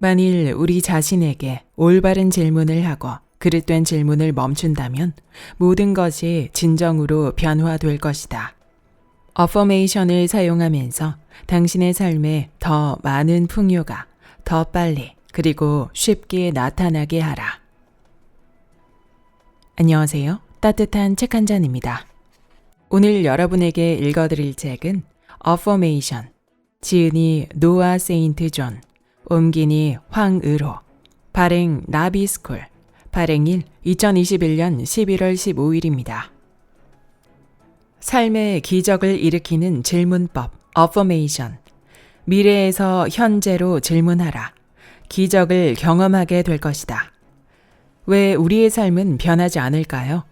만일 우리 자신에게 올바른 질문을 하고 그릇된 질문을 멈춘다면 모든 것이 진정으로 변화될 것이다. 어퍼메이션을 사용하면서 당신의 삶에 더 많은 풍요가 더 빨리 그리고 쉽게 나타나게 하라. 안녕하세요. 따뜻한 책 한 잔입니다. 오늘 여러분에게 읽어드릴 책은 어퍼메이션, 지은이 노아 세인트 존, 옮기니 황의로, 발행 나비스쿨, 발행일 2021년 11월 15일입니다. 삶의 기적을 일으키는 질문법, 어퍼메이션. 미래에서 현재로 질문하라. 기적을 경험하게 될 것이다. 왜 우리의 삶은 변하지 않을까요?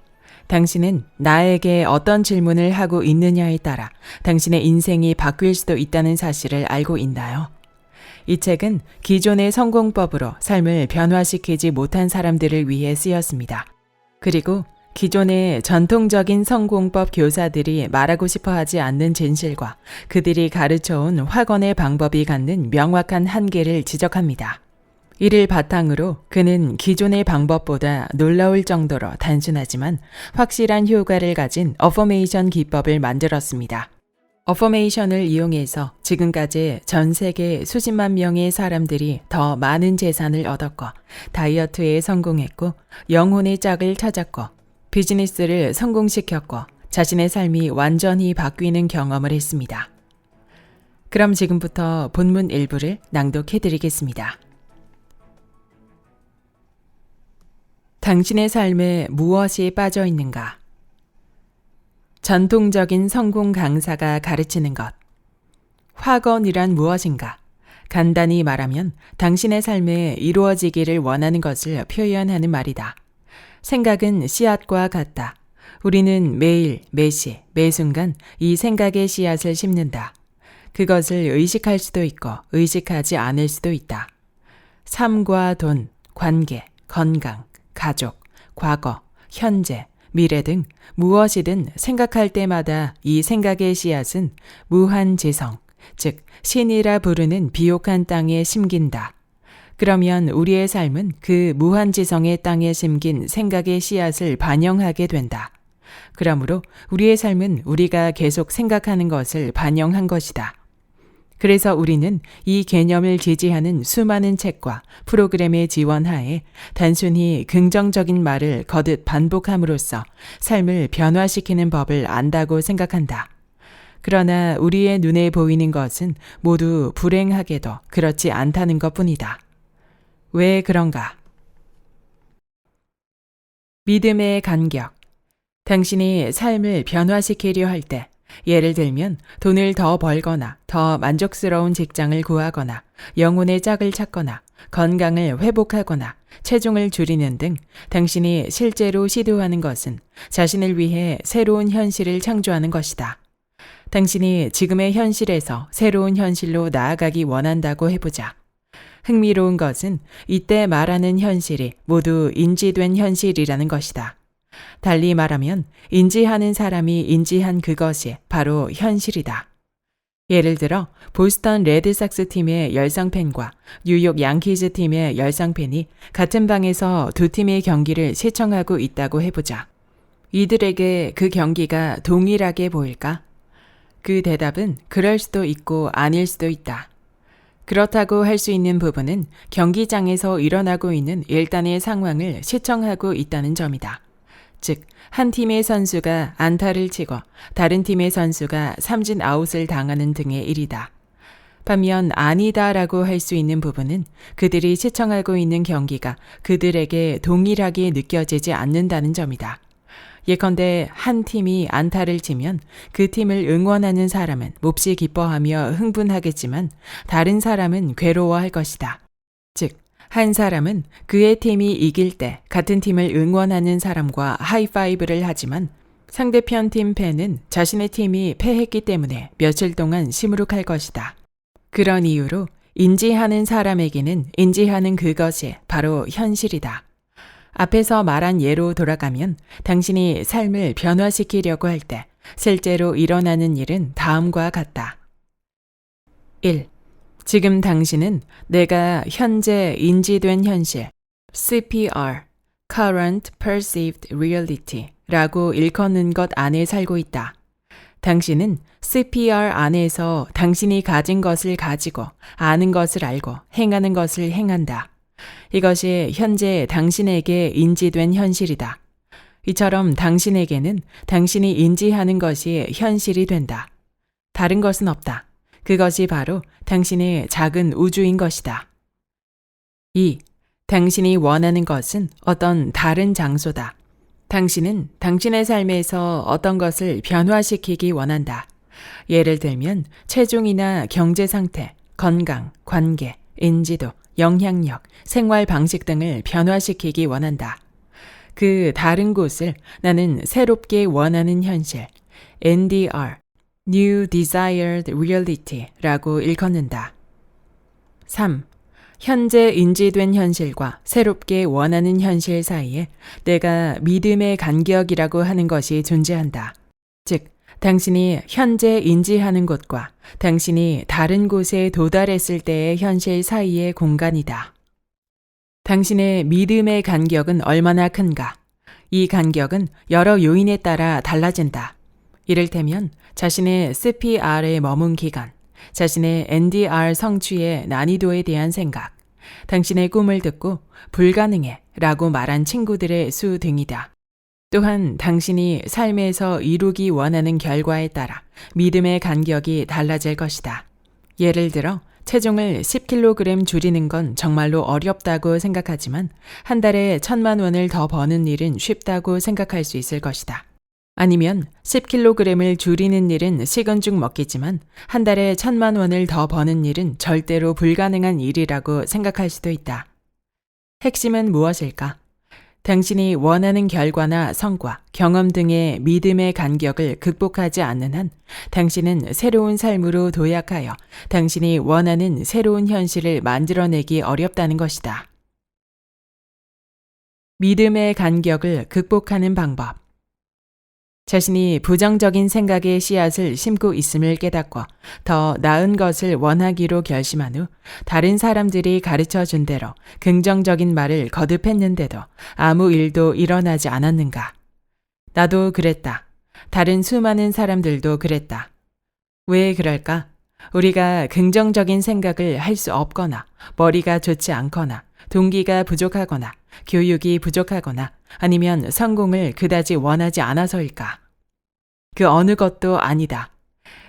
당신은 나에게 어떤 질문을 하고 있느냐에 따라 당신의 인생이 바뀔 수도 있다는 사실을 알고 있나요? 이 책은 기존의 성공법으로 삶을 변화시키지 못한 사람들을 위해 쓰였습니다. 그리고 기존의 전통적인 성공법 교사들이 말하고 싶어 하지 않는 진실과 그들이 가르쳐온 확언의 방법이 갖는 명확한 한계를 지적합니다. 이를 바탕으로 그는 기존의 방법보다 놀라울 정도로 단순하지만 확실한 효과를 가진 어퍼메이션 기법을 만들었습니다. 어퍼메이션을 이용해서 지금까지 전 세계 수십만 명의 사람들이 더 많은 재산을 얻었고 다이어트에 성공했고 영혼의 짝을 찾았고 비즈니스를 성공시켰고 자신의 삶이 완전히 바뀌는 경험을 했습니다. 그럼 지금부터 본문 일부를 낭독해 드리겠습니다. 당신의 삶에 무엇이 빠져 있는가? 전통적인 성공 강사가 가르치는 것. 확언이란 무엇인가? 간단히 말하면 당신의 삶에 이루어지기를 원하는 것을 표현하는 말이다. 생각은 씨앗과 같다. 우리는 매일, 매시, 매순간 이 생각의 씨앗을 심는다. 그것을 의식할 수도 있고 의식하지 않을 수도 있다. 삶과 돈, 관계, 건강, 가족, 과거, 현재, 미래 등 무엇이든 생각할 때마다 이 생각의 씨앗은 무한지성, 즉 신이라 부르는 비옥한 땅에 심긴다. 그러면 우리의 삶은 그 무한지성의 땅에 심긴 생각의 씨앗을 반영하게 된다. 그러므로 우리의 삶은 우리가 계속 생각하는 것을 반영한 것이다. 그래서 우리는 이 개념을 지지하는 수많은 책과 프로그램의 지원하에 단순히 긍정적인 말을 거듭 반복함으로써 삶을 변화시키는 법을 안다고 생각한다. 그러나 우리의 눈에 보이는 것은 모두 불행하게도 그렇지 않다는 것뿐이다. 왜 그런가? 믿음의 간격. 당신이 삶을 변화시키려 할 때, 예를 들면 돈을 더 벌거나 더 만족스러운 직장을 구하거나 영혼의 짝을 찾거나 건강을 회복하거나 체중을 줄이는 등 당신이 실제로 시도하는 것은 자신을 위해 새로운 현실을 창조하는 것이다. 당신이 지금의 현실에서 새로운 현실로 나아가기 원한다고 해보자. 흥미로운 것은 이때 말하는 현실이 모두 인지된 현실이라는 것이다. 달리 말하면 인지하는 사람이 인지한 그것이 바로 현실이다. 예를 들어 보스턴 레드삭스 팀의 열성팬과 뉴욕 양키즈 팀의 열성팬이 같은 방에서 두 팀의 경기를 시청하고 있다고 해보자. 이들에게 그 경기가 동일하게 보일까? 그 대답은 그럴 수도 있고 아닐 수도 있다. 그렇다고 할 수 있는 부분은 경기장에서 일어나고 있는 일단의 상황을 시청하고 있다는 점이다. 즉, 한 팀의 선수가 안타를 치고 다른 팀의 선수가 삼진 아웃을 당하는 등의 일이다. 반면 아니다라고 할 수 있는 부분은 그들이 시청하고 있는 경기가 그들에게 동일하게 느껴지지 않는다는 점이다. 예컨대 한 팀이 안타를 치면 그 팀을 응원하는 사람은 몹시 기뻐하며 흥분하겠지만 다른 사람은 괴로워할 것이다. 즉, 한 사람은 그의 팀이 이길 때 같은 팀을 응원하는 사람과 하이파이브를 하지만 상대편 팀 팬은 자신의 팀이 패했기 때문에 며칠 동안 시무룩할 것이다. 그런 이유로 인지하는 사람에게는 인지하는 그것이 바로 현실이다. 앞에서 말한 예로 돌아가면 당신이 삶을 변화시키려고 할 때 실제로 일어나는 일은 다음과 같다. 1. 지금 당신은 내가 현재 인지된 현실, CPR, Current Perceived Reality 라고 일컫는 것 안에 살고 있다. 당신은 CPR 안에서 당신이 가진 것을 가지고, 아는 것을 알고, 행하는 것을 행한다. 이것이 현재 당신에게 인지된 현실이다. 이처럼 당신에게는 당신이 인지하는 것이 현실이 된다. 다른 것은 없다. 그것이 바로 당신의 작은 우주인 것이다. 2. 당신이 원하는 것은 어떤 다른 장소다. 당신은 당신의 삶에서 어떤 것을 변화시키기 원한다. 예를 들면 체중이나 경제 상태, 건강, 관계, 인지도, 영향력, 생활 방식 등을 변화시키기 원한다. 그 다른 곳을 나는 새롭게 원하는 현실, NDR, New Desired Reality라고 일컫는다. 3. 현재 인지된 현실과 새롭게 원하는 현실 사이에 내가 믿음의 간격이라고 하는 것이 존재한다. 즉, 당신이 현재 인지하는 곳과 당신이 다른 곳에 도달했을 때의 현실 사이의 공간이다. 당신의 믿음의 간격은 얼마나 큰가? 이 간격은 여러 요인에 따라 달라진다. 이를테면 자신의 CPR에 머문 기간, 자신의 NDR 성취의 난이도에 대한 생각, 당신의 꿈을 듣고 불가능해 라고 말한 친구들의 수 등이다. 또한 당신이 삶에서 이루기 원하는 결과에 따라 믿음의 간격이 달라질 것이다. 예를 들어 체중을 10kg 줄이는 건 정말로 어렵다고 생각하지만 한 달에 1,000만 원을 더 버는 일은 쉽다고 생각할 수 있을 것이다. 아니면 10kg을 줄이는 일은 식은 죽 먹기지만 한 달에 1,000만 원을 더 버는 일은 절대로 불가능한 일이라고 생각할 수도 있다. 핵심은 무엇일까? 당신이 원하는 결과나 성과, 경험 등의 믿음의 간격을 극복하지 않는 한 당신은 새로운 삶으로 도약하여 당신이 원하는 새로운 현실을 만들어내기 어렵다는 것이다. 믿음의 간격을 극복하는 방법. 자신이 부정적인 생각의 씨앗을 심고 있음을 깨닫고 더 나은 것을 원하기로 결심한 후 다른 사람들이 가르쳐 준 대로 긍정적인 말을 거듭했는데도 아무 일도 일어나지 않았는가? 나도 그랬다. 다른 수많은 사람들도 그랬다. 왜 그럴까? 우리가 긍정적인 생각을 할 수 없거나 머리가 좋지 않거나 동기가 부족하거나 교육이 부족하거나 아니면 성공을 그다지 원하지 않아서일까? 그 어느 것도 아니다.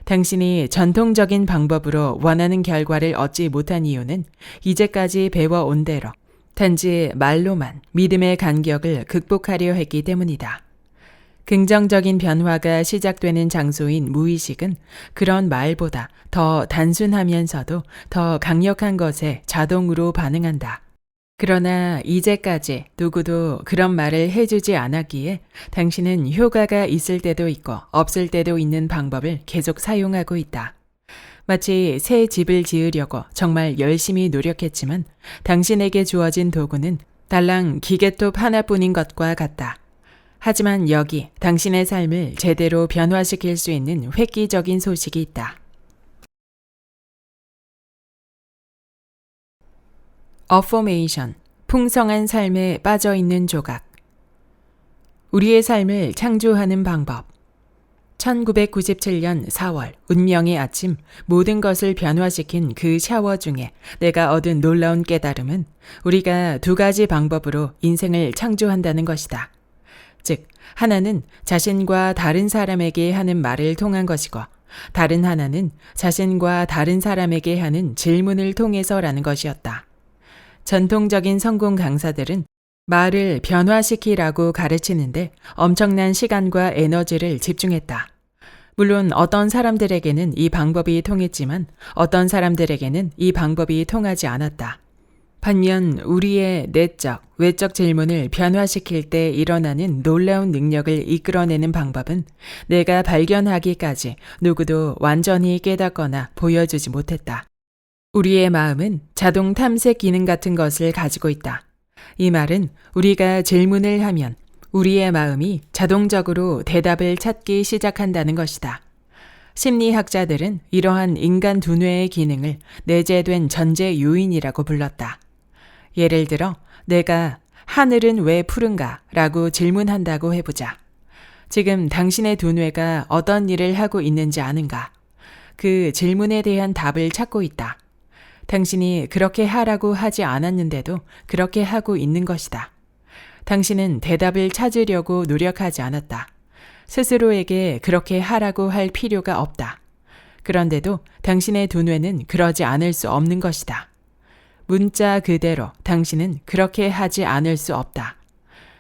당신이 전통적인 방법으로 원하는 결과를 얻지 못한 이유는 이제까지 배워온 대로 단지 말로만 믿음의 간격을 극복하려 했기 때문이다. 긍정적인 변화가 시작되는 장소인 무의식은 그런 말보다 더 단순하면서도 더 강력한 것에 자동으로 반응한다. 그러나 이제까지 누구도 그런 말을 해주지 않았기에 당신은 효과가 있을 때도 있고 없을 때도 있는 방법을 계속 사용하고 있다. 마치 새 집을 지으려고 정말 열심히 노력했지만 당신에게 주어진 도구는 달랑 기계톱 하나뿐인 것과 같다. 하지만 여기 당신의 삶을 제대로 변화시킬 수 있는 획기적인 소식이 있다. 어포메이션, 풍성한 삶에 빠져있는 조각. 우리의 삶을 창조하는 방법. 1997년 4월 운명의 아침 모든 것을 변화시킨 그 샤워 중에 내가 얻은 놀라운 깨달음은 우리가 두 가지 방법으로 인생을 창조한다는 것이다. 즉, 하나는 자신과 다른 사람에게 하는 말을 통한 것이고 다른 하나는 자신과 다른 사람에게 하는 질문을 통해서라는 것이었다. 전통적인 성공 강사들은 말을 변화시키라고 가르치는데 엄청난 시간과 에너지를 집중했다. 물론 어떤 사람들에게는 이 방법이 통했지만 어떤 사람들에게는 이 방법이 통하지 않았다. 반면 우리의 내적, 외적 질문을 변화시킬 때 일어나는 놀라운 능력을 이끌어내는 방법은 내가 발견하기까지 누구도 완전히 깨닫거나 보여주지 못했다. 우리의 마음은 자동 탐색 기능 같은 것을 가지고 있다. 이 말은 우리가 질문을 하면 우리의 마음이 자동적으로 대답을 찾기 시작한다는 것이다. 심리학자들은 이러한 인간 두뇌의 기능을 내재된 전제 요인이라고 불렀다. 예를 들어 내가 하늘은 왜 푸른가? 라고 질문한다고 해보자. 지금 당신의 두뇌가 어떤 일을 하고 있는지 아는가? 그 질문에 대한 답을 찾고 있다. 당신이 그렇게 하라고 하지 않았는데도 그렇게 하고 있는 것이다. 당신은 대답을 찾으려고 노력하지 않았다. 스스로에게 그렇게 하라고 할 필요가 없다. 그런데도 당신의 두뇌는 그러지 않을 수 없는 것이다. 문자 그대로 당신은 그렇게 하지 않을 수 없다.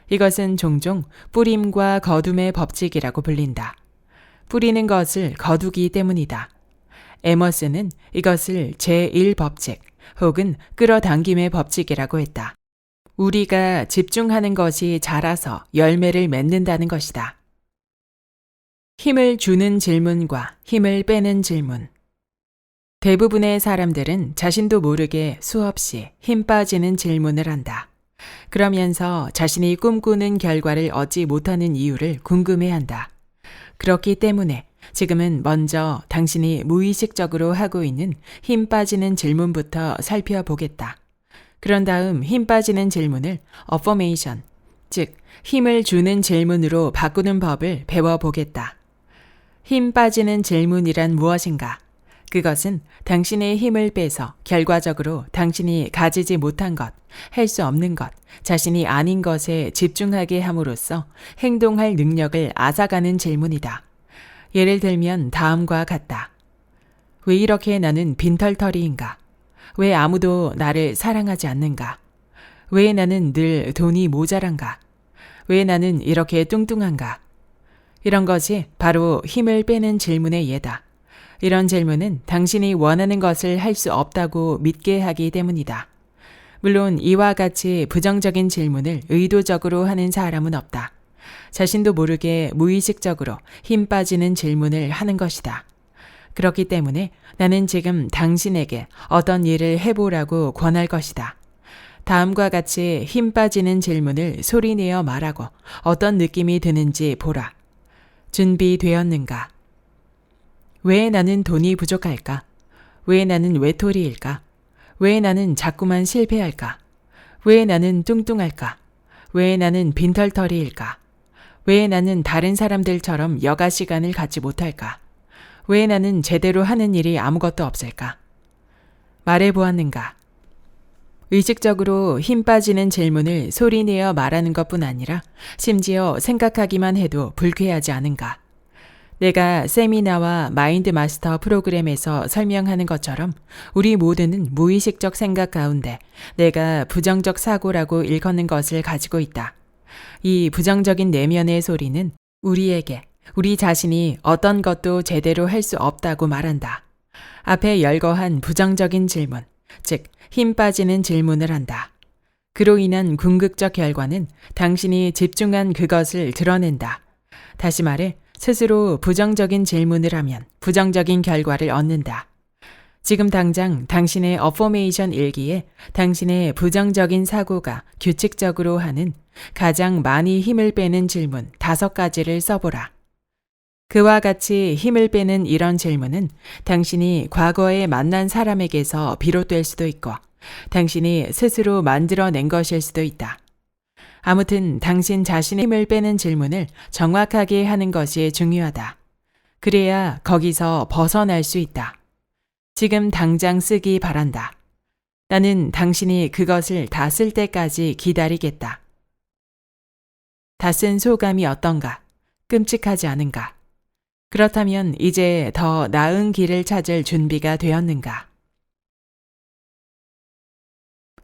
이것은 종종 뿌림과 거둠의 법칙이라고 불린다. 뿌리는 것을 거두기 때문이다. 에머슨은 이것을 제1법칙 혹은 끌어당김의 법칙이라고 했다. 우리가 집중하는 것이 자라서 열매를 맺는다는 것이다. 힘을 주는 질문과 힘을 빼는 질문. 대부분의 사람들은 자신도 모르게 수없이 힘 빠지는 질문을 한다. 그러면서 자신이 꿈꾸는 결과를 얻지 못하는 이유를 궁금해한다. 그렇기 때문에 지금은 먼저 당신이 무의식적으로 하고 있는 힘 빠지는 질문부터 살펴보겠다. 그런 다음 힘 빠지는 질문을 어퍼메이션, 즉 힘을 주는 질문으로 바꾸는 법을 배워보겠다. 힘 빠지는 질문이란 무엇인가? 그것은 당신의 힘을 빼서 결과적으로 당신이 가지지 못한 것, 할 수 없는 것, 자신이 아닌 것에 집중하게 함으로써 행동할 능력을 앗아가는 질문이다. 예를 들면 다음과 같다. 왜 이렇게 나는 빈털터리인가? 왜 아무도 나를 사랑하지 않는가? 왜 나는 늘 돈이 모자란가? 왜 나는 이렇게 뚱뚱한가? 이런 것이 바로 힘을 빼는 질문의 예다. 이런 질문은 당신이 원하는 것을 할 수 없다고 믿게 하기 때문이다. 물론 이와 같이 부정적인 질문을 의도적으로 하는 사람은 없다. 자신도 모르게 무의식적으로 힘 빠지는 질문을 하는 것이다. 그렇기 때문에 나는 지금 당신에게 어떤 일을 해보라고 권할 것이다. 다음과 같이 힘 빠지는 질문을 소리내어 말하고 어떤 느낌이 드는지 보라. 준비되었는가? 왜 나는 돈이 부족할까? 왜 나는 외톨이일까? 왜 나는 자꾸만 실패할까? 왜 나는 뚱뚱할까? 왜 나는 빈털터리일까? 왜 나는 다른 사람들처럼 여가 시간을 갖지 못할까? 왜 나는 제대로 하는 일이 아무것도 없을까? 말해보았는가? 의식적으로 힘 빠지는 질문을 소리내어 말하는 것뿐 아니라 심지어 생각하기만 해도 불쾌하지 않은가? 내가 세미나와 마인드 마스터 프로그램에서 설명하는 것처럼 우리 모두는 무의식적 생각 가운데 내가 부정적 사고라고 일컫는 것을 가지고 있다. 이 부정적인 내면의 소리는 우리에게 우리 자신이 어떤 것도 제대로 할 수 없다고 말한다. 앞에 열거한 부정적인 질문, 즉 힘 빠지는 질문을 한다. 그로 인한 궁극적 결과는 당신이 집중한 그것을 드러낸다. 다시 말해 스스로 부정적인 질문을 하면 부정적인 결과를 얻는다. 지금 당장 당신의 어포메이션 일기에 당신의 부정적인 사고가 규칙적으로 하는 가장 많이 힘을 빼는 질문 5가지를 써보라. 그와 같이 힘을 빼는 이런 질문은 당신이 과거에 만난 사람에게서 비롯될 수도 있고 당신이 스스로 만들어낸 것일 수도 있다. 아무튼 당신 자신의 힘을 빼는 질문을 정확하게 하는 것이 중요하다. 그래야 거기서 벗어날 수 있다. 지금 당장 쓰기 바란다. 나는 당신이 그것을 다 쓸 때까지 기다리겠다. 다 쓴 소감이 어떤가? 끔찍하지 않은가? 그렇다면 이제 더 나은 길을 찾을 준비가 되었는가?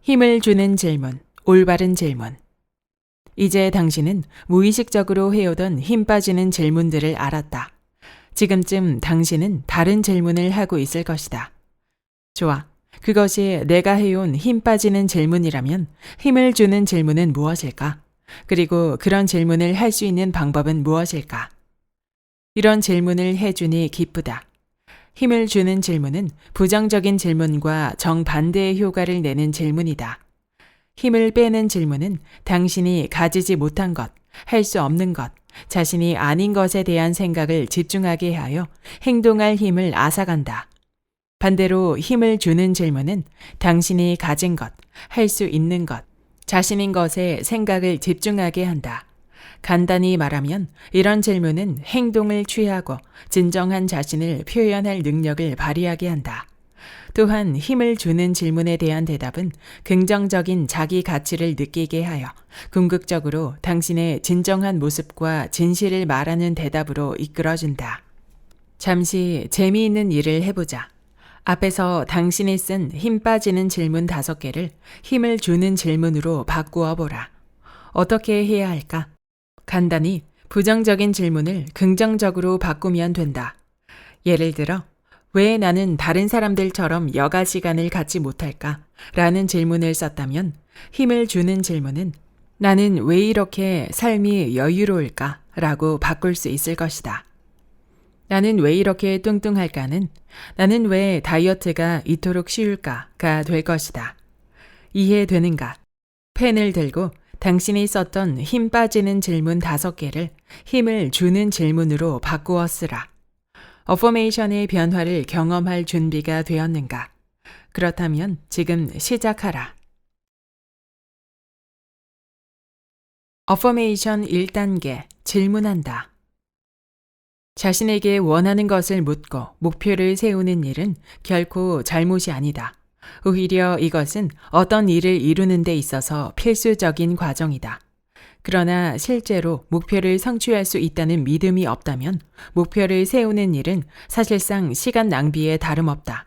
힘을 주는 질문, 올바른 질문. 이제 당신은 무의식적으로 해오던 힘 빠지는 질문들을 알았다. 지금쯤 당신은 다른 질문을 하고 있을 것이다. 좋아. 그것이 내가 해온 힘 빠지는 질문이라면 힘을 주는 질문은 무엇일까? 그리고 그런 질문을 할 수 있는 방법은 무엇일까? 이런 질문을 해주니 기쁘다. 힘을 주는 질문은 부정적인 질문과 정반대의 효과를 내는 질문이다. 힘을 빼는 질문은 당신이 가지지 못한 것, 할 수 없는 것, 자신이 아닌 것에 대한 생각을 집중하게 하여 행동할 힘을 앗아간다. 반대로 힘을 주는 질문은 당신이 가진 것, 할 수 있는 것, 자신인 것에 생각을 집중하게 한다. 간단히 말하면 이런 질문은 행동을 취하고 진정한 자신을 표현할 능력을 발휘하게 한다. 또한 힘을 주는 질문에 대한 대답은 긍정적인 자기 가치를 느끼게 하여 궁극적으로 당신의 진정한 모습과 진실을 말하는 대답으로 이끌어준다. 잠시 재미있는 일을 해보자. 앞에서 당신이 쓴 힘 빠지는 질문 5개를 힘을 주는 질문으로 바꾸어 보라. 어떻게 해야 할까? 간단히 부정적인 질문을 긍정적으로 바꾸면 된다. 예를 들어, 왜 나는 다른 사람들처럼 여가 시간을 갖지 못할까? 라는 질문을 썼다면 힘을 주는 질문은 나는 왜 이렇게 삶이 여유로울까? 라고 바꿀 수 있을 것이다. 나는 왜 이렇게 뚱뚱할까는 나는 왜 다이어트가 이토록 쉬울까가 될 것이다. 이해되는가? 펜을 들고 당신이 썼던 힘 빠지는 질문 5개를 힘을 주는 질문으로 바꾸어 쓰라. 어포메이션의 변화를 경험할 준비가 되었는가? 그렇다면 지금 시작하라. 어포메이션 1단계 질문한다. 자신에게 원하는 것을 묻고 목표를 세우는 일은 결코 잘못이 아니다. 오히려 이것은 어떤 일을 이루는 데 있어서 필수적인 과정이다. 그러나 실제로 목표를 성취할 수 있다는 믿음이 없다면 목표를 세우는 일은 사실상 시간 낭비에 다름없다.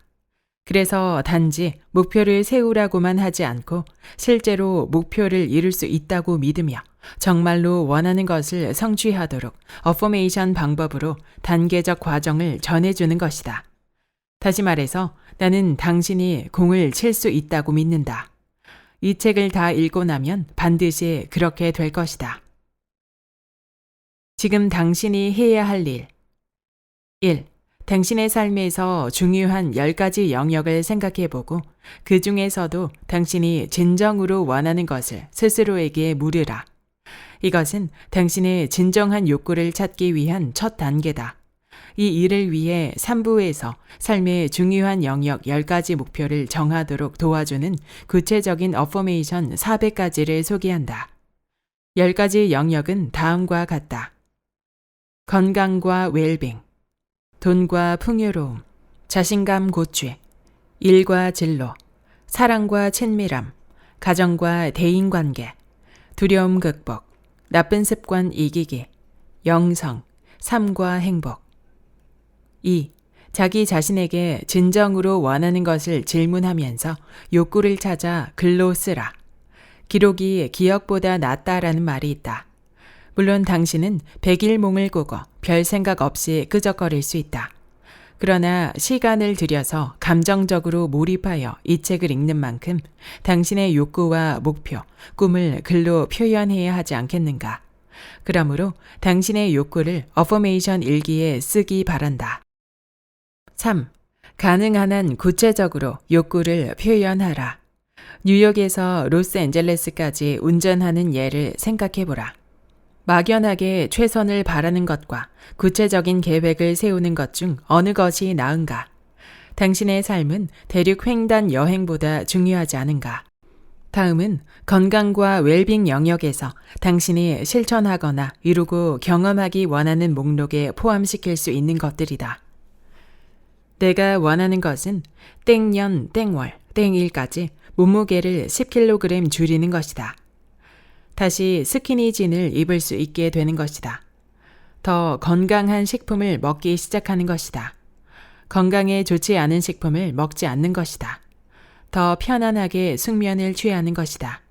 그래서 단지 목표를 세우라고만 하지 않고 실제로 목표를 이룰 수 있다고 믿으며 정말로 원하는 것을 성취하도록 어포메이션 방법으로 단계적 과정을 전해주는 것이다. 다시 말해서 나는 당신이 공을 칠 수 있다고 믿는다. 이 책을 다 읽고 나면 반드시 그렇게 될 것이다. 지금 당신이 해야 할 일. 1. 당신의 삶에서 중요한 10가지 영역을 생각해보고 그 중에서도 당신이 진정으로 원하는 것을 스스로에게 물으라. 이것은 당신의 진정한 욕구를 찾기 위한 첫 단계다. 이 일을 위해 3부에서 삶의 중요한 영역 10가지 목표를 정하도록 도와주는 구체적인 어포메이션 400가지를 소개한다. 10가지 영역은 다음과 같다. 건강과 웰빙, 돈과 풍요로움, 자신감 고취, 일과 진로, 사랑과 친밀함, 가정과 대인관계, 두려움 극복, 나쁜 습관 이기기, 영성, 삶과 행복. 2. 자기 자신에게 진정으로 원하는 것을 질문하면서 욕구를 찾아 글로 쓰라. 기록이 기억보다 낫다라는 말이 있다. 물론 당신은 100일 꾸고 별 생각 없이 끄적거릴 수 있다. 그러나 시간을 들여서 감정적으로 몰입하여 이 책을 읽는 만큼 당신의 욕구와 목표, 꿈을 글로 표현해야 하지 않겠는가. 그러므로 당신의 욕구를 어포메이션 일기에 쓰기 바란다. 3. 가능한 한 구체적으로 욕구를 표현하라. 뉴욕에서 로스앤젤레스까지 운전하는 예를 생각해보라. 막연하게 최선을 바라는 것과 구체적인 계획을 세우는 것 중 어느 것이 나은가? 당신의 삶은 대륙 횡단 여행보다 중요하지 않은가? 다음은 건강과 웰빙 영역에서 당신이 실천하거나 이루고 경험하기 원하는 목록에 포함시킬 수 있는 것들이다. 내가 원하는 것은 땡년, 땡월, 땡일까지 몸무게를 10kg 줄이는 것이다. 다시 스키니진을 입을 수 있게 되는 것이다. 더 건강한 식품을 먹기 시작하는 것이다. 건강에 좋지 않은 식품을 먹지 않는 것이다. 더 편안하게 숙면을 취하는 것이다.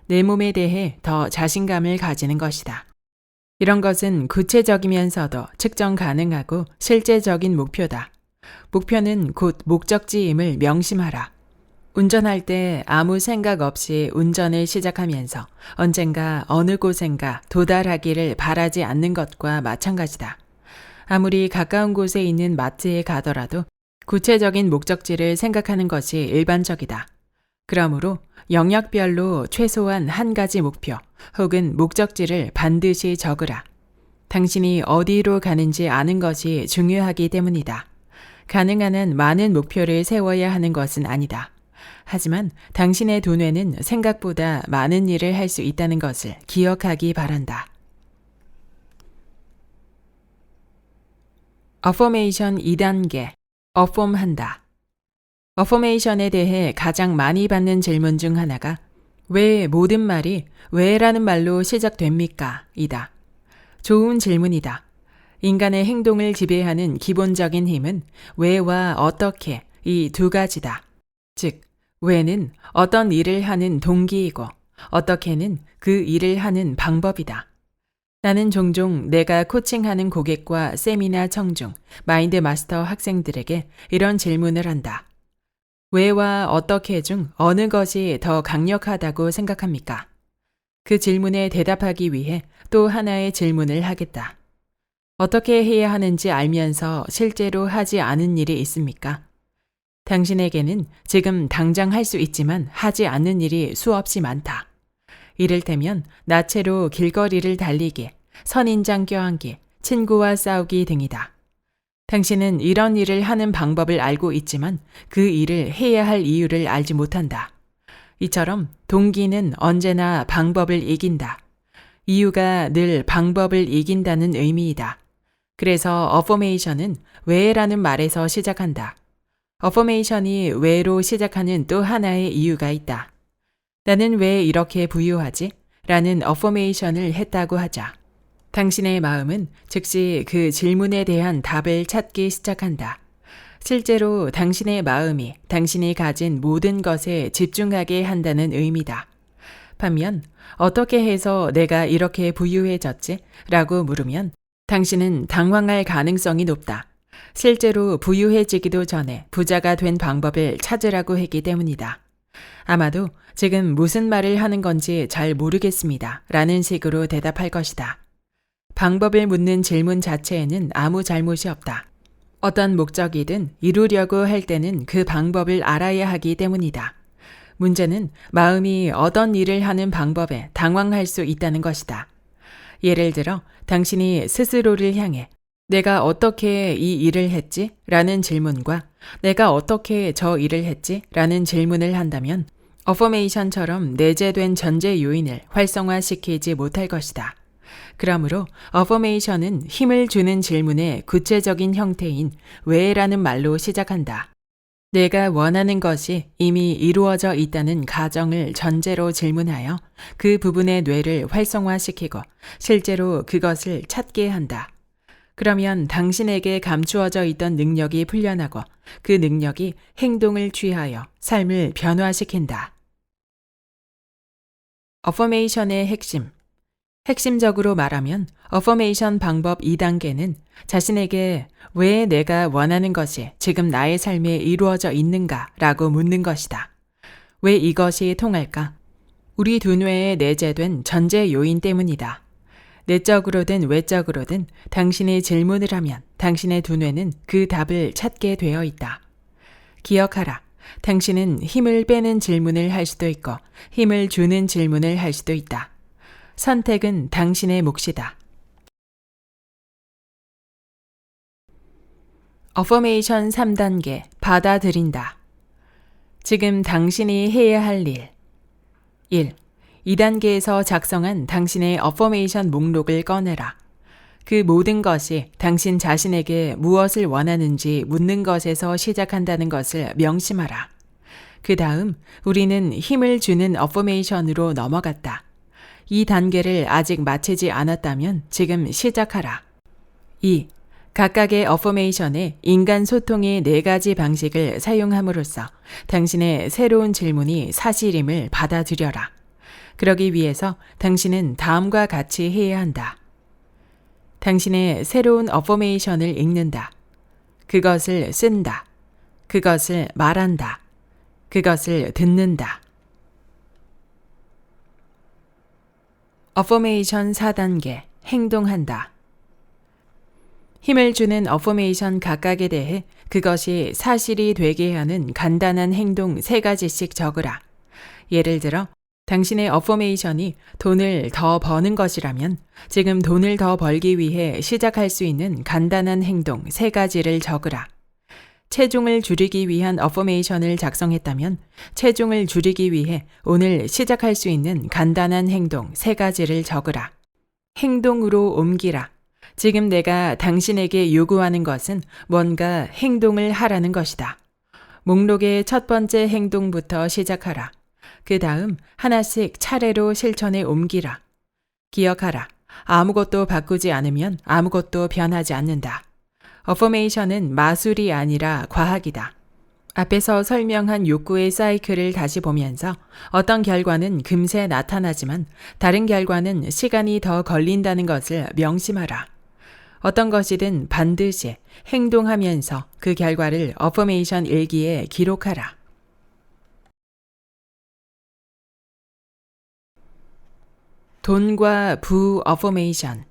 내 몸에 대해 더 자신감을 가지는 것이다. 이런 것은 구체적이면서도 측정 가능하고 실제적인 목표다. 목표는 곧 목적지임을 명심하라. 운전할 때 아무 생각 없이 운전을 시작하면서 언젠가 어느 곳엔가 도달하기를 바라지 않는 것과 마찬가지다. 아무리 가까운 곳에 있는 마트에 가더라도 구체적인 목적지를 생각하는 것이 일반적이다. 그러므로 영역별로 최소한 한 가지 목표 혹은 목적지를 반드시 적으라. 당신이 어디로 가는지 아는 것이 중요하기 때문이다. 가능한 한 많은 목표를 세워야 하는 것은 아니다. 하지만 당신의 두뇌는 생각보다 많은 일을 할 수 있다는 것을 기억하기 바란다. 어포메이션 2단계, 어폼한다. 어포메이션에 대해 가장 많이 받는 질문 중 하나가 왜 모든 말이 왜라는 말로 시작됩니까? 이다. 좋은 질문이다. 인간의 행동을 지배하는 기본적인 힘은 왜와 어떻게 이 두 가지다. 즉, 왜는 어떤 일을 하는 동기이고 어떻게는 그 일을 하는 방법이다. 나는 종종 내가 코칭하는 고객과 세미나 청중, 마인드 마스터 학생들에게 이런 질문을 한다. 왜와 어떻게 중 어느 것이 더 강력하다고 생각합니까? 그 질문에 대답하기 위해 또 하나의 질문을 하겠다. 어떻게 해야 하는지 알면서 실제로 하지 않은 일이 있습니까? 당신에게는 지금 당장 할 수 있지만 하지 않는 일이 수없이 많다. 이를테면 나체로 길거리를 달리기, 선인장 껴안기, 친구와 싸우기 등이다. 당신은 이런 일을 하는 방법을 알고 있지만 그 일을 해야 할 이유를 알지 못한다. 이처럼 동기는 언제나 방법을 이긴다. 이유가 늘 방법을 이긴다는 의미이다. 그래서 어포메이션은 왜라는 말에서 시작한다. 어포메이션이 왜로 시작하는 또 하나의 이유가 있다. 나는 왜 이렇게 부유하지? 라는 어포메이션을 했다고 하자. 당신의 마음은 즉시 그 질문에 대한 답을 찾기 시작한다. 실제로 당신의 마음이 당신이 가진 모든 것에 집중하게 한다는 의미다. 반면 어떻게 해서 내가 이렇게 부유해졌지? 라고 물으면 당신은 당황할 가능성이 높다. 실제로 부유해지기도 전에 부자가 된 방법을 찾으라고 했기 때문이다. 아마도 지금 무슨 말을 하는 건지 잘 모르겠습니다. 라는 식으로 대답할 것이다. 방법을 묻는 질문 자체에는 아무 잘못이 없다. 어떤 목적이든 이루려고 할 때는 그 방법을 알아야 하기 때문이다. 문제는 마음이 어떤 일을 하는 방법에 당황할 수 있다는 것이다. 예를 들어 당신이 스스로를 향해 내가 어떻게 이 일을 했지? 라는 질문과 내가 어떻게 저 일을 했지? 라는 질문을 한다면 어포메이션처럼 내재된 전제 요인을 활성화시키지 못할 것이다. 그러므로 어포메이션은 힘을 주는 질문의 구체적인 형태인 왜라는 말로 시작한다. 내가 원하는 것이 이미 이루어져 있다는 가정을 전제로 질문하여 그 부분의 뇌를 활성화시키고 실제로 그것을 찾게 한다. 그러면 당신에게 감추어져 있던 능력이 풀려나고 그 능력이 행동을 취하여 삶을 변화시킨다. 어포메이션의 핵심. 핵심적으로 말하면 어포메이션 방법 2단계는 자신에게 왜 내가 원하는 것이 지금 나의 삶에 이루어져 있는가 라고 묻는 것이다. 왜 이것이 통할까? 우리 두뇌에 내재된 전제 요인 때문이다. 내적으로든 외적으로든 당신이 질문을 하면 당신의 두뇌는 그 답을 찾게 되어 있다. 기억하라. 당신은 힘을 빼는 질문을 할 수도 있고 힘을 주는 질문을 할 수도 있다. 선택은 당신의 몫이다. 어포메이션 3단계, 받아들인다. 지금 당신이 해야 할 일. 1. 2단계에서 작성한 당신의 어포메이션 목록을 꺼내라. 그 모든 것이 당신 자신에게 무엇을 원하는지 묻는 것에서 시작한다는 것을 명심하라. 그 다음 우리는 힘을 주는 어포메이션으로 넘어갔다. 이 단계를 아직 마치지 않았다면 지금 시작하라. 2. 각각의 어포메이션에 인간 소통의 4가지 방식을 사용함으로써 당신의 새로운 질문이 사실임을 받아들여라. 그러기 위해서 당신은 다음과 같이 해야 한다. 당신의 새로운 어포메이션을 읽는다. 그것을 쓴다. 그것을 말한다. 그것을 듣는다. 어포메이션 4단계, 행동한다. 힘을 주는 어포메이션 각각에 대해 그것이 사실이 되게 하는 간단한 행동 3가지씩 적으라. 예를 들어 당신의 어포메이션이 돈을 더 버는 것이라면 지금 돈을 더 벌기 위해 시작할 수 있는 간단한 행동 3가지를 적으라. 체중을 줄이기 위한 어포메이션을 작성했다면 체중을 줄이기 위해 오늘 시작할 수 있는 간단한 행동 3가지를 적으라. 행동으로 옮기라. 지금 내가 당신에게 요구하는 것은 뭔가 행동을 하라는 것이다. 목록의 첫 번째 행동부터 시작하라. 그 다음 하나씩 차례로 실천에 옮기라. 기억하라. 아무것도 바꾸지 않으면 아무것도 변하지 않는다. 어포메이션은 마술이 아니라 과학이다. 앞에서 설명한 욕구의 사이클을 다시 보면서 어떤 결과는 금세 나타나지만 다른 결과는 시간이 더 걸린다는 것을 명심하라. 어떤 것이든 반드시 행동하면서 그 결과를 어포메이션 일기에 기록하라. 돈과 부 어포메이션.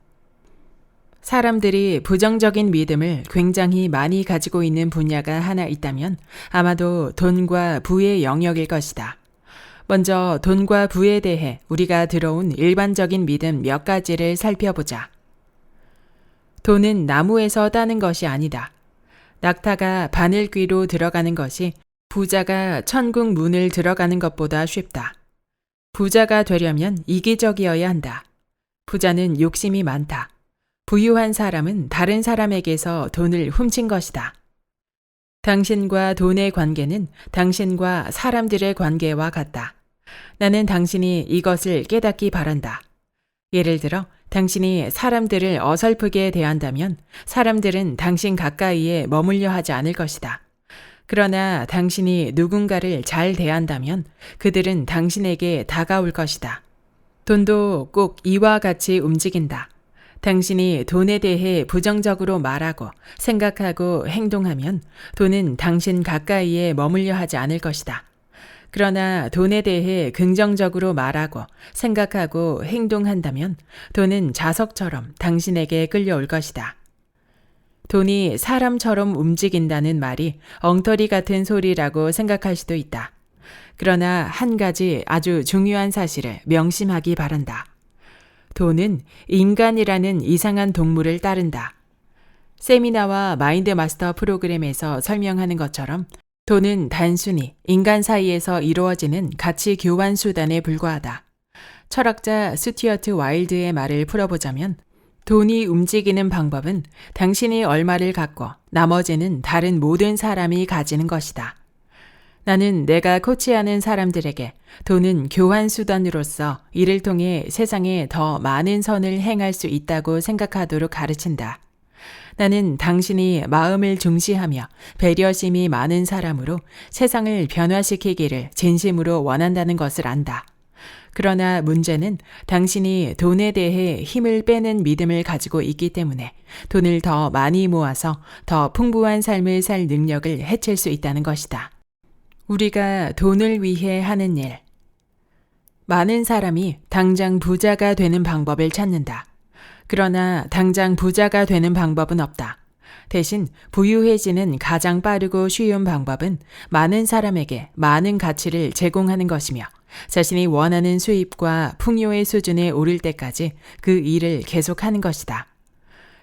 사람들이 부정적인 믿음을 굉장히 많이 가지고 있는 분야가 하나 있다면 아마도 돈과 부의 영역일 것이다. 먼저 돈과 부에 대해 우리가 들어온 일반적인 믿음 몇 가지를 살펴보자. 돈은 나무에서 따는 것이 아니다. 낙타가 바늘귀로 들어가는 것이 부자가 천국 문을 들어가는 것보다 쉽다. 부자가 되려면 이기적이어야 한다. 부자는 욕심이 많다. 부유한 사람은 다른 사람에게서 돈을 훔친 것이다. 당신과 돈의 관계는 당신과 사람들의 관계와 같다. 나는 당신이 이것을 깨닫기 바란다. 예를 들어 당신이 사람들을 어설프게 대한다면 사람들은 당신 가까이에 머물려 하지 않을 것이다. 그러나 당신이 누군가를 잘 대한다면 그들은 당신에게 다가올 것이다. 돈도 꼭 이와 같이 움직인다. 당신이 돈에 대해 부정적으로 말하고 생각하고 행동하면 돈은 당신 가까이에 머물려 하지 않을 것이다. 그러나 돈에 대해 긍정적으로 말하고 생각하고 행동한다면 돈은 자석처럼 당신에게 끌려올 것이다. 돈이 사람처럼 움직인다는 말이 엉터리 같은 소리라고 생각할 수도 있다. 그러나 한 가지 아주 중요한 사실을 명심하기 바란다. 돈은 인간이라는 이상한 동물을 따른다. 세미나와 마인드 마스터 프로그램에서 설명하는 것처럼 돈은 단순히 인간 사이에서 이루어지는 가치 교환 수단에 불과하다. 철학자 스튜어트 와일드의 말을 풀어보자면 돈이 움직이는 방법은 당신이 얼마를 갖고 나머지는 다른 모든 사람이 가지는 것이다. 나는 내가 코치하는 사람들에게 돈은 교환 수단으로서 이를 통해 세상에 더 많은 선을 행할 수 있다고 생각하도록 가르친다. 나는 당신이 마음을 중시하며 배려심이 많은 사람으로 세상을 변화시키기를 진심으로 원한다는 것을 안다. 그러나 문제는 당신이 돈에 대해 힘을 빼는 믿음을 가지고 있기 때문에 돈을 더 많이 모아서 더 풍부한 삶을 살 능력을 해칠 수 있다는 것이다. 우리가 돈을 위해 하는 일. 많은 사람이 당장 부자가 되는 방법을 찾는다. 그러나 당장 부자가 되는 방법은 없다. 대신 부유해지는 가장 빠르고 쉬운 방법은 많은 사람에게 많은 가치를 제공하는 것이며 자신이 원하는 수입과 풍요의 수준에 오를 때까지 그 일을 계속하는 것이다.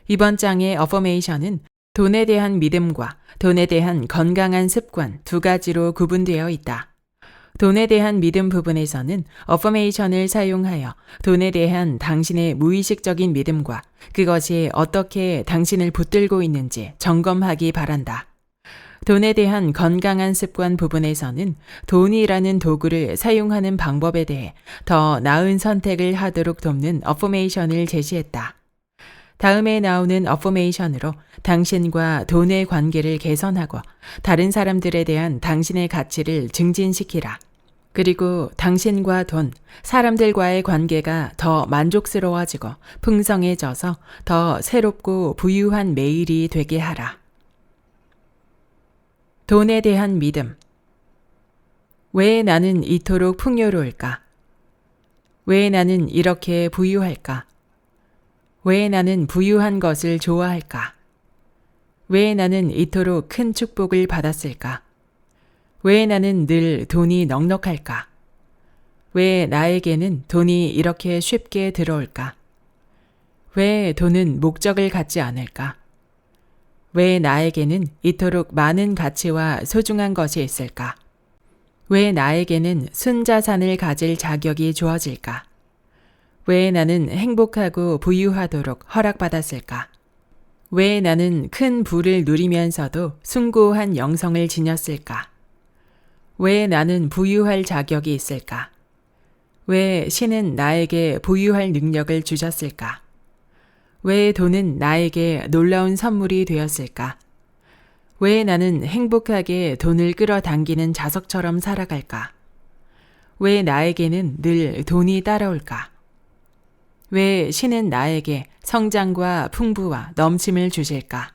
이번 장의 어포메이션은 돈에 대한 믿음과 돈에 대한 건강한 습관 2가지로 구분되어 있다. 돈에 대한 믿음 부분에서는 어포메이션을 사용하여 돈에 대한 당신의 무의식적인 믿음과 그것이 어떻게 당신을 붙들고 있는지 점검하기 바란다. 돈에 대한 건강한 습관 부분에서는 돈이라는 도구를 사용하는 방법에 대해 더 나은 선택을 하도록 돕는 어포메이션을 제시했다. 다음에 나오는 어포메이션으로 당신과 돈의 관계를 개선하고 다른 사람들에 대한 당신의 가치를 증진시키라. 그리고 당신과 돈, 사람들과의 관계가 더 만족스러워지고 풍성해져서 더 새롭고 부유한 매일이 되게 하라. 돈에 대한 믿음. 왜 나는 이토록 풍요로울까? 왜 나는 이렇게 부유할까? 왜 나는 부유한 것을 좋아할까? 왜 나는 이토록 큰 축복을 받았을까? 왜 나는 늘 돈이 넉넉할까? 왜 나에게는 돈이 이렇게 쉽게 들어올까? 왜 돈은 목적을 갖지 않을까? 왜 나에게는 이토록 많은 가치와 소중한 것이 있을까? 왜 나에게는 순자산을 가질 자격이 주어질까? 왜 나는 행복하고 부유하도록 허락받았을까? 왜 나는 큰 부를 누리면서도 숭고한 영성을 지녔을까? 왜 나는 부유할 자격이 있을까? 왜 신은 나에게 부유할 능력을 주셨을까? 왜 돈은 나에게 놀라운 선물이 되었을까? 왜 나는 행복하게 돈을 끌어당기는 자석처럼 살아갈까? 왜 나에게는 늘 돈이 따라올까? 왜 신은 나에게 성장과 풍부와 넘침을 주실까?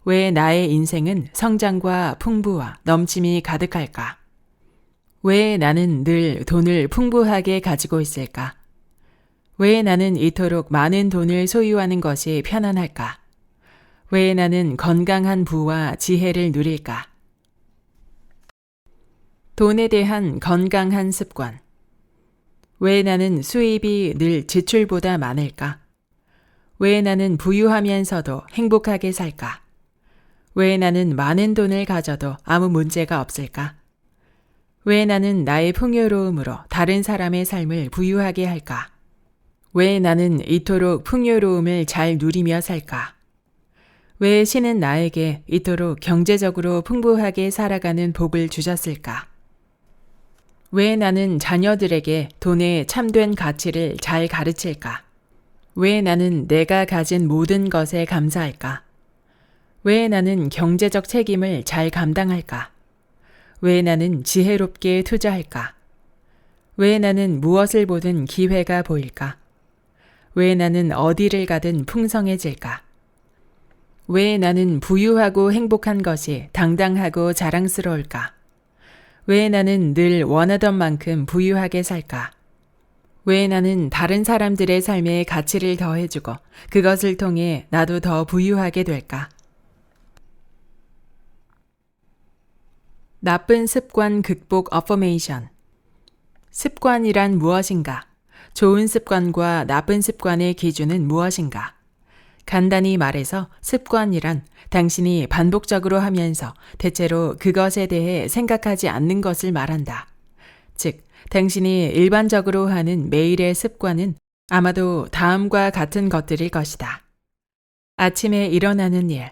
왜 나의 인생은 성장과 풍부와 넘침이 가득할까? 왜 나는 늘 돈을 풍부하게 가지고 있을까? 왜 나는 이토록 많은 돈을 소유하는 것이 편안할까? 왜 나는 건강한 부와 지혜를 누릴까? 돈에 대한 건강한 습관. 왜 나는 수입이 늘 지출보다 많을까? 왜 나는 부유하면서도 행복하게 살까? 왜 나는 많은 돈을 가져도 아무 문제가 없을까? 왜 나는 나의 풍요로움으로 다른 사람의 삶을 부유하게 할까? 왜 나는 이토록 풍요로움을 잘 누리며 살까? 왜 신은 나에게 이토록 경제적으로 풍부하게 살아가는 복을 주셨을까? 왜 나는 자녀들에게 돈의 참된 가치를 잘 가르칠까? 왜 나는 내가 가진 모든 것에 감사할까? 왜 나는 경제적 책임을 잘 감당할까? 왜 나는 지혜롭게 투자할까? 왜 나는 무엇을 보든 기회가 보일까? 왜 나는 어디를 가든 풍성해질까? 왜 나는 부유하고 행복한 것이 당당하고 자랑스러울까? 왜 나는 늘 원하던 만큼 부유하게 살까? 왜 나는 다른 사람들의 삶에 가치를 더해주고 그것을 통해 나도 더 부유하게 될까? 나쁜 습관 극복 어퍼메이션. 습관이란 무엇인가? 좋은 습관과 나쁜 습관의 기준은 무엇인가? 간단히 말해서 습관이란 당신이 반복적으로 하면서 대체로 그것에 대해 생각하지 않는 것을 말한다. 즉, 당신이 일반적으로 하는 매일의 습관은 아마도 다음과 같은 것들일 것이다. 아침에 일어나는 일,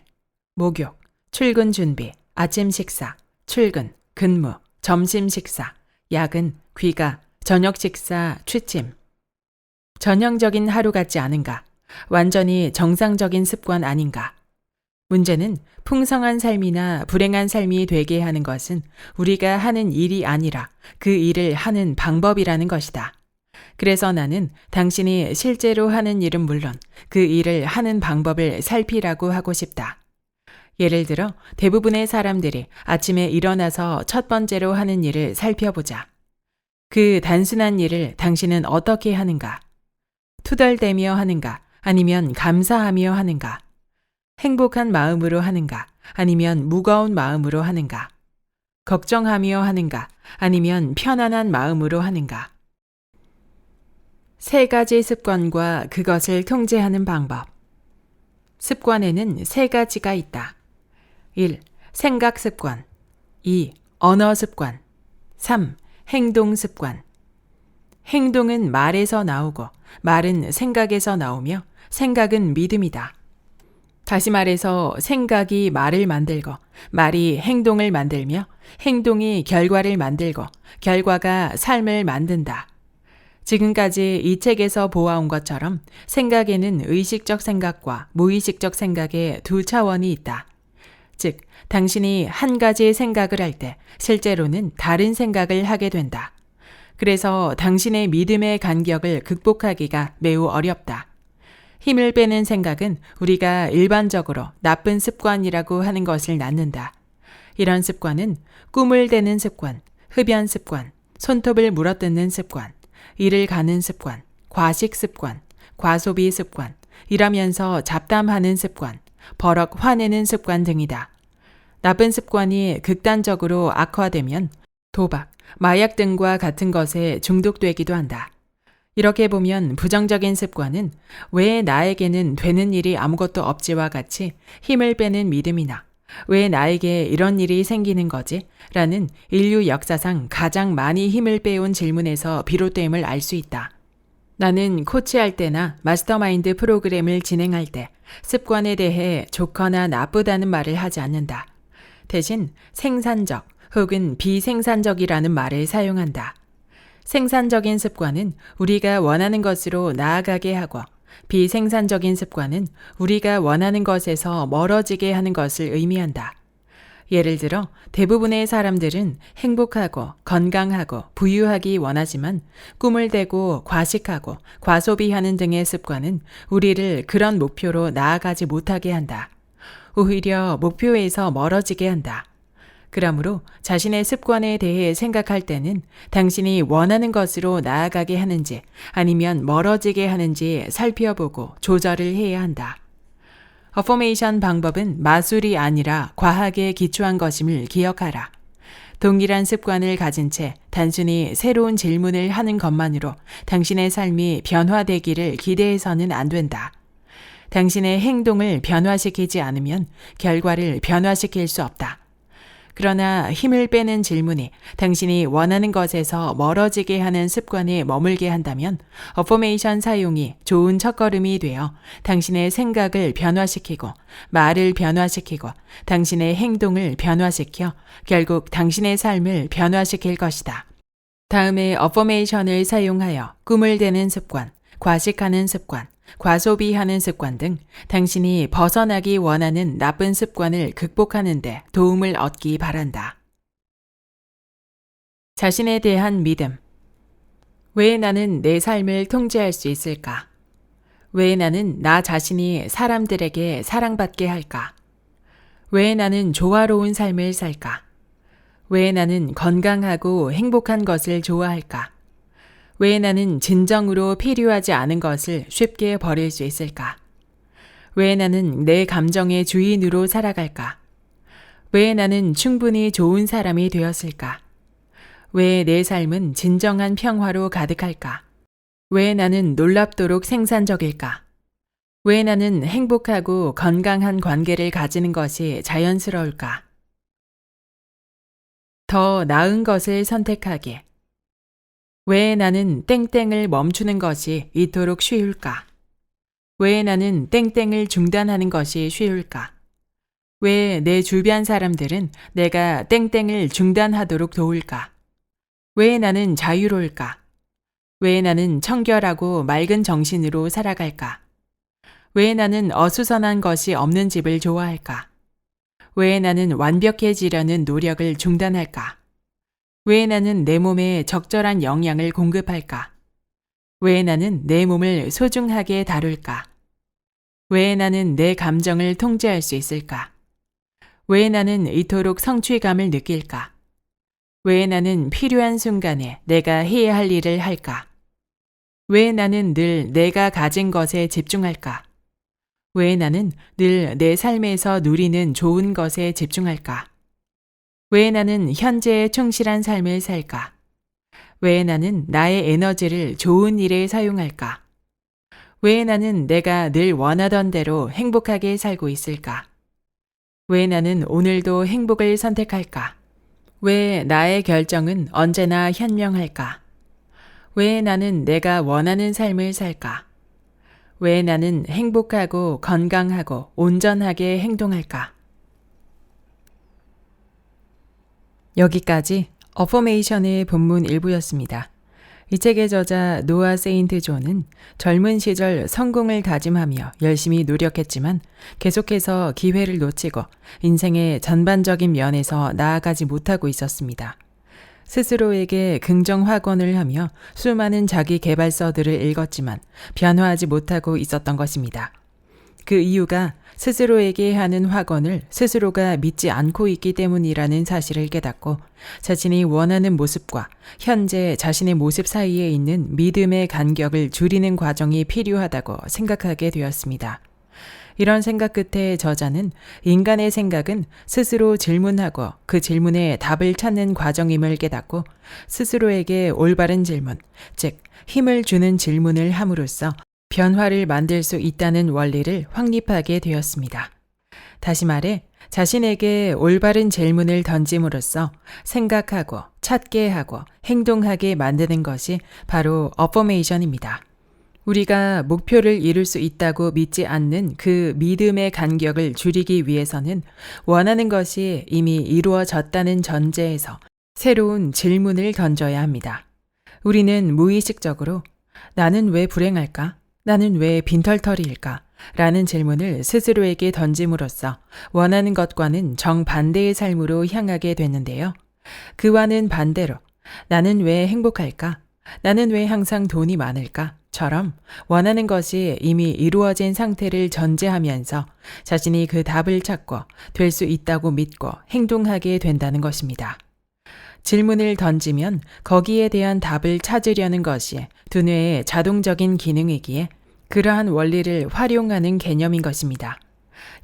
목욕, 출근 준비, 아침 식사, 출근, 근무, 점심 식사, 야근, 귀가, 저녁 식사, 취침. 전형적인 하루 같지 않은가? 완전히 정상적인 습관 아닌가? 문제는 풍성한 삶이나 불행한 삶이 되게 하는 것은 우리가 하는 일이 아니라 그 일을 하는 방법이라는 것이다. 그래서 나는 당신이 실제로 하는 일은 물론 그 일을 하는 방법을 살피라고 하고 싶다. 예를 들어 대부분의 사람들이 아침에 일어나서 첫 번째로 하는 일을 살펴보자. 그 단순한 일을 당신은 어떻게 하는가? 투덜대며 하는가? 아니면 감사하며 하는가? 행복한 마음으로 하는가? 아니면 무거운 마음으로 하는가? 걱정하며 하는가? 아니면 편안한 마음으로 하는가? 세 가지 습관과 그것을 통제하는 방법. 습관에는 세 가지가 있다. 1. 생각 습관. 2. 언어 습관. 3. 행동 습관. 행동은 말에서 나오고 말은 생각에서 나오며 생각은 믿음이다. 다시 말해서 생각이 말을 만들고 말이 행동을 만들며 행동이 결과를 만들고 결과가 삶을 만든다. 지금까지 이 책에서 보아온 것처럼 생각에는 의식적 생각과 무의식적 생각의 두 차원이 있다. 즉, 당신이 한 가지 생각을 할 때 실제로는 다른 생각을 하게 된다. 그래서 당신의 믿음의 간격을 극복하기가 매우 어렵다. 힘을 빼는 생각은 우리가 일반적으로 나쁜 습관이라고 하는 것을 낳는다. 이런 습관은 꿈을 대는 습관, 흡연 습관, 손톱을 물어뜯는 습관, 일을 가는 습관, 과식 습관, 과소비 습관, 일하면서 잡담하는 습관, 버럭 화내는 습관 등이다. 나쁜 습관이 극단적으로 악화되면 도박, 마약 등과 같은 것에 중독되기도 한다. 이렇게 보면 부정적인 습관은 왜 나에게는 되는 일이 아무것도 없지와 같이 힘을 빼는 믿음이나 왜 나에게 이런 일이 생기는 거지? 라는 인류 역사상 가장 많이 힘을 빼온 질문에서 비롯됨을 알 수 있다. 나는 코치할 때나 마스터마인드 프로그램을 진행할 때 습관에 대해 좋거나 나쁘다는 말을 하지 않는다. 대신 생산적 혹은 비생산적이라는 말을 사용한다. 생산적인 습관은 우리가 원하는 것으로 나아가게 하고 비생산적인 습관은 우리가 원하는 것에서 멀어지게 하는 것을 의미한다. 예를 들어 대부분의 사람들은 행복하고 건강하고 부유하기 원하지만 꿈을 대고 과식하고 과소비하는 등의 습관은 우리를 그런 목표로 나아가지 못하게 한다. 오히려 목표에서 멀어지게 한다. 그러므로 자신의 습관에 대해 생각할 때는 당신이 원하는 것으로 나아가게 하는지 아니면 멀어지게 하는지 살펴보고 조절을 해야 한다. 어포메이션 방법은 마술이 아니라 과학에 기초한 것임을 기억하라. 동일한 습관을 가진 채 단순히 새로운 질문을 하는 것만으로 당신의 삶이 변화되기를 기대해서는 안 된다. 당신의 행동을 변화시키지 않으면 결과를 변화시킬 수 없다. 그러나 힘을 빼는 질문이 당신이 원하는 것에서 멀어지게 하는 습관에 머물게 한다면 어포메이션 사용이 좋은 첫걸음이 되어 당신의 생각을 변화시키고 말을 변화시키고 당신의 행동을 변화시켜 결국 당신의 삶을 변화시킬 것이다. 다음에 어포메이션을 사용하여 꿈을 대는 습관, 과식하는 습관, 과소비하는 습관 등 당신이 벗어나기 원하는 나쁜 습관을 극복하는 데 도움을 얻기 바란다. 자신에 대한 믿음. 왜 나는 내 삶을 통제할 수 있을까? 왜 나는 나 자신이 사람들에게 사랑받게 할까? 왜 나는 조화로운 삶을 살까? 왜 나는 건강하고 행복한 것을 좋아할까? 왜 나는 진정으로 필요하지 않은 것을 쉽게 버릴 수 있을까? 왜 나는 내 감정의 주인으로 살아갈까? 왜 나는 충분히 좋은 사람이 되었을까? 왜 내 삶은 진정한 평화로 가득할까? 왜 나는 놀랍도록 생산적일까? 왜 나는 행복하고 건강한 관계를 가지는 것이 자연스러울까? 더 나은 것을 선택하게. 왜 나는 땡땡을 멈추는 것이 이토록 쉬울까? 왜 나는 땡땡을 중단하는 것이 쉬울까? 왜 내 주변 사람들은 내가 땡땡을 중단하도록 도울까? 왜 나는 자유로울까? 왜 나는 청결하고 맑은 정신으로 살아갈까? 왜 나는 어수선한 것이 없는 집을 좋아할까? 왜 나는 완벽해지려는 노력을 중단할까? 왜 나는 내 몸에 적절한 영양을 공급할까? 왜 나는 내 몸을 소중하게 다룰까? 왜 나는 내 감정을 통제할 수 있을까? 왜 나는 이토록 성취감을 느낄까? 왜 나는 필요한 순간에 내가 해야 할 일을 할까? 왜 나는 늘 내가 가진 것에 집중할까? 왜 나는 늘 내 삶에서 누리는 좋은 것에 집중할까? 왜 나는 현재에 충실한 삶을 살까? 왜 나는 나의 에너지를 좋은 일에 사용할까? 왜 나는 내가 늘 원하던 대로 행복하게 살고 있을까? 왜 나는 오늘도 행복을 선택할까? 왜 나의 결정은 언제나 현명할까? 왜 나는 내가 원하는 삶을 살까? 왜 나는 행복하고 건강하고 온전하게 행동할까? 여기까지 어포메이션의 본문 일부였습니다. 이 책의 저자 노아 세인트 존은 젊은 시절 성공을 다짐하며 열심히 노력했지만 계속해서 기회를 놓치고 인생의 전반적인 면에서 나아가지 못하고 있었습니다. 스스로에게 긍정 확언을 하며 수많은 자기 개발서들을 읽었지만 변화하지 못하고 있었던 것입니다. 그 이유가 스스로에게 하는 확언을 스스로가 믿지 않고 있기 때문이라는 사실을 깨닫고 자신이 원하는 모습과 현재 자신의 모습 사이에 있는 믿음의 간격을 줄이는 과정이 필요하다고 생각하게 되었습니다. 이런 생각 끝에 저자는 인간의 생각은 스스로 질문하고 그 질문에 답을 찾는 과정임을 깨닫고 스스로에게 올바른 질문, 즉 힘을 주는 질문을 함으로써 변화를 만들 수 있다는 원리를 확립하게 되었습니다. 다시 말해 자신에게 올바른 질문을 던짐으로써 생각하고 찾게 하고 행동하게 만드는 것이 바로 어퍼메이션입니다. 우리가 목표를 이룰 수 있다고 믿지 않는 그 믿음의 간격을 줄이기 위해서는 원하는 것이 이미 이루어졌다는 전제에서 새로운 질문을 던져야 합니다. 우리는 무의식적으로 나는 왜 불행할까? 나는 왜 빈털터리일까? 라는 질문을 스스로에게 던짐으로써 원하는 것과는 정반대의 삶으로 향하게 됐는데요. 그와는 반대로 나는 왜 행복할까? 나는 왜 항상 돈이 많을까? 처럼 원하는 것이 이미 이루어진 상태를 전제하면서 자신이 그 답을 찾고 될 수 있다고 믿고 행동하게 된다는 것입니다. 질문을 던지면 거기에 대한 답을 찾으려는 것이 두뇌의 자동적인 기능이기에 그러한 원리를 활용하는 개념인 것입니다.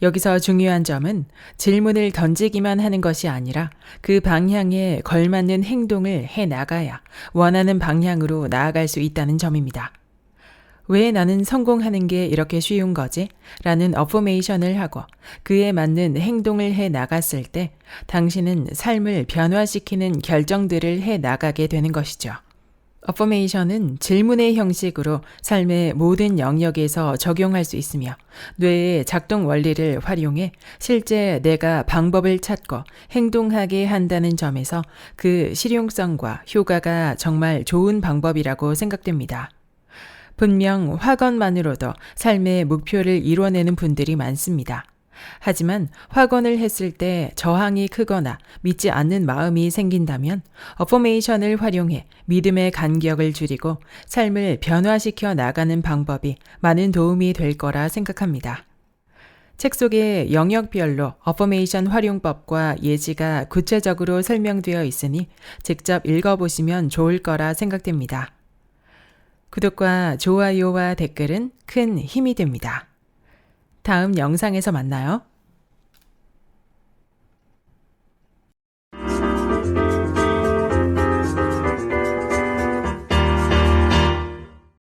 여기서 중요한 점은 질문을 던지기만 하는 것이 아니라 그 방향에 걸맞는 행동을 해 나가야 원하는 방향으로 나아갈 수 있다는 점입니다. 왜 나는 성공하는 게 이렇게 쉬운 거지? 라는 어포메이션을 하고 그에 맞는 행동을 해 나갔을 때 당신은 삶을 변화시키는 결정들을 해 나가게 되는 것이죠. 어포메이션은 질문의 형식으로 삶의 모든 영역에서 적용할 수 있으며 뇌의 작동 원리를 활용해 실제 내가 방법을 찾고 행동하게 한다는 점에서 그 실용성과 효과가 정말 좋은 방법이라고 생각됩니다. 분명 확언만으로도 삶의 목표를 이뤄내는 분들이 많습니다. 하지만 확언을 했을 때 저항이 크거나 믿지 않는 마음이 생긴다면 어포메이션을 활용해 믿음의 간격을 줄이고 삶을 변화시켜 나가는 방법이 많은 도움이 될 거라 생각합니다. 책 속에 영역별로 어포메이션 활용법과 예지가 구체적으로 설명되어 있으니 직접 읽어보시면 좋을 거라 생각됩니다. 구독과 좋아요와 댓글은 큰 힘이 됩니다. 다음 영상에서 만나요.